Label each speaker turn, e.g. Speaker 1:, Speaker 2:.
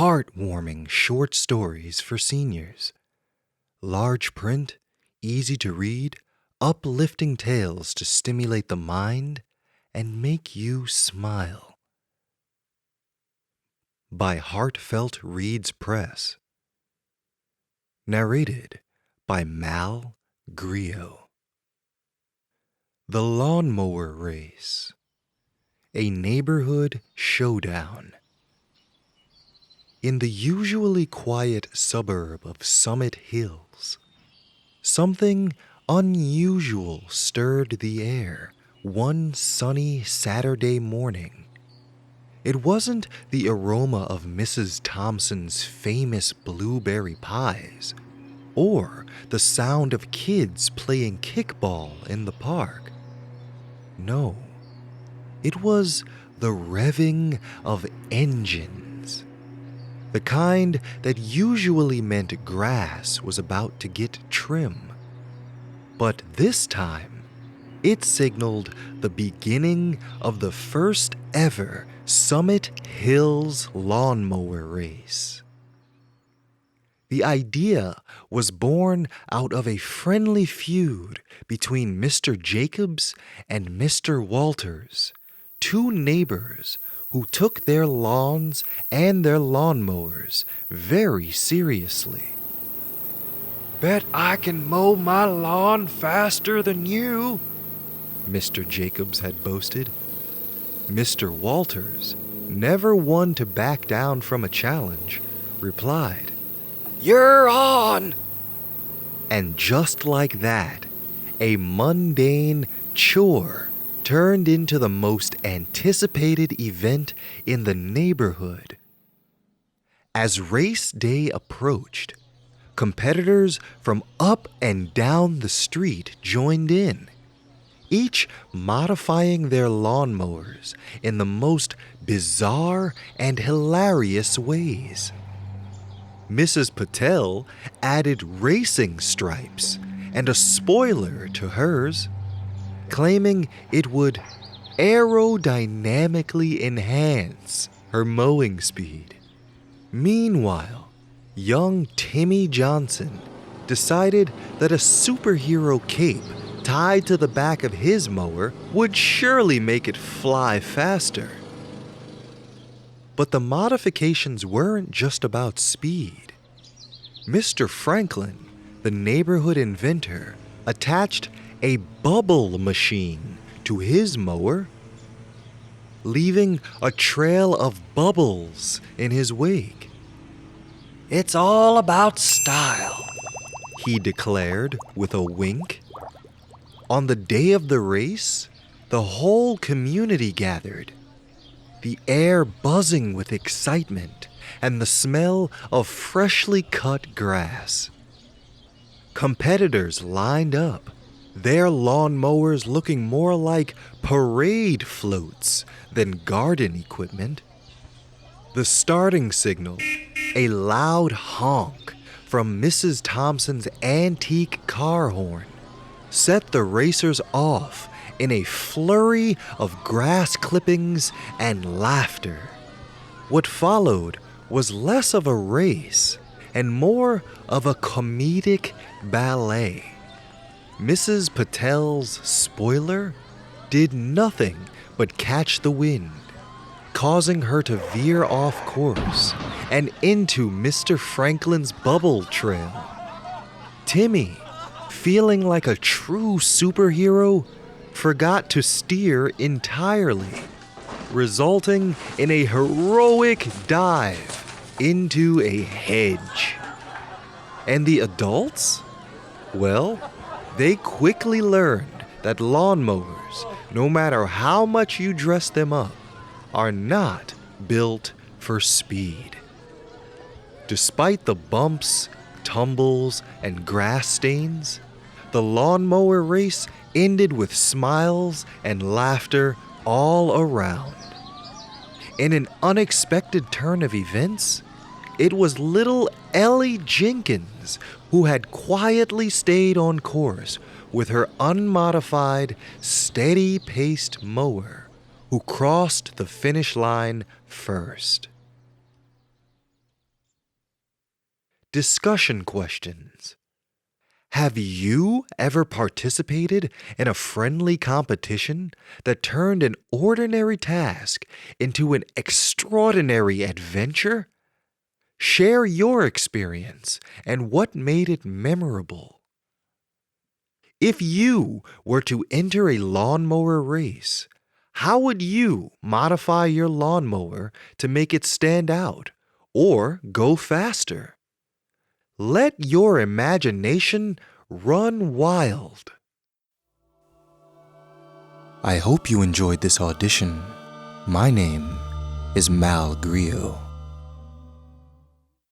Speaker 1: heartwarming short stories for seniors. Large print, easy to read, uplifting tales to stimulate the mind and make you smile. By Heartfelt Reads Press. Narrated by Malcolm Griot. The Lawnmower Race. A neighborhood showdown. In the usually quiet suburb of Summit Hills, something unusual stirred the air one sunny Saturday morning. It wasn't the aroma of Mrs. Thompson's famous blueberry pies, or the sound of kids playing kickball in the park. No, it was the revving of engines. The kind that usually meant grass was about to get trim. But this time, it signaled the beginning of the first ever Summit Hills Lawnmower Race. The idea was born out of a friendly feud between Mr. Jacobs and Mr. Walters, two neighbors who took their lawns and their lawnmowers very seriously. "Bet I can mow my lawn faster than you," Mr. Jacobs had boasted. Mr. Walters, never one to back down from a challenge, replied, "You're on!" And just like that, a mundane chore turned into the most anticipated event in the neighborhood. As race day approached, competitors from up and down the street joined in, each modifying their lawnmowers in the most bizarre and hilarious ways. Mrs. Patel added racing stripes and a spoiler to hers, claiming it would aerodynamically enhance her mowing speed. Meanwhile, young Timmy Johnson decided that a superhero cape tied to the back of his mower would surely make it fly faster. But the modifications weren't just about speed. Mr. Franklin, the neighborhood inventor, attached a bubble machine to his mower, leaving a trail of bubbles in his wake. "It's all about style," he declared with a wink. On the day of the race, the whole community gathered, the air buzzing with excitement and the smell of freshly cut grass. Competitors lined up, their lawnmowers looking more like parade floats than garden equipment. The starting signal, a loud honk from Mrs. Thompson's antique car horn, set the racers off in a flurry of grass clippings and laughter. What followed was less of a race and more of a comedic ballet. Mrs. Patel's spoiler did nothing but catch the wind, causing her to veer off course and into Mr. Franklin's bubble trail. Timmy, feeling like a true superhero, forgot to steer entirely, resulting in a heroic dive into a hedge. And the adults? Well, they quickly learned that lawnmowers, no matter how much you dress them up, are not built for speed. Despite the bumps, tumbles, and grass stains, the lawnmower race ended with smiles and laughter all around. In an unexpected turn of events, it was little Ellie Jenkins who had quietly stayed on course with her unmodified, steady-paced mower, who crossed the finish line first. discussion questions. Have you ever participated in a friendly competition that turned an ordinary task into an extraordinary adventure? Share your experience and what made it memorable. If you were to enter a lawnmower race, how would you modify your lawnmower to make it stand out or go faster? Let your imagination run wild. I hope you enjoyed this audition. My name is Malcolm Griot.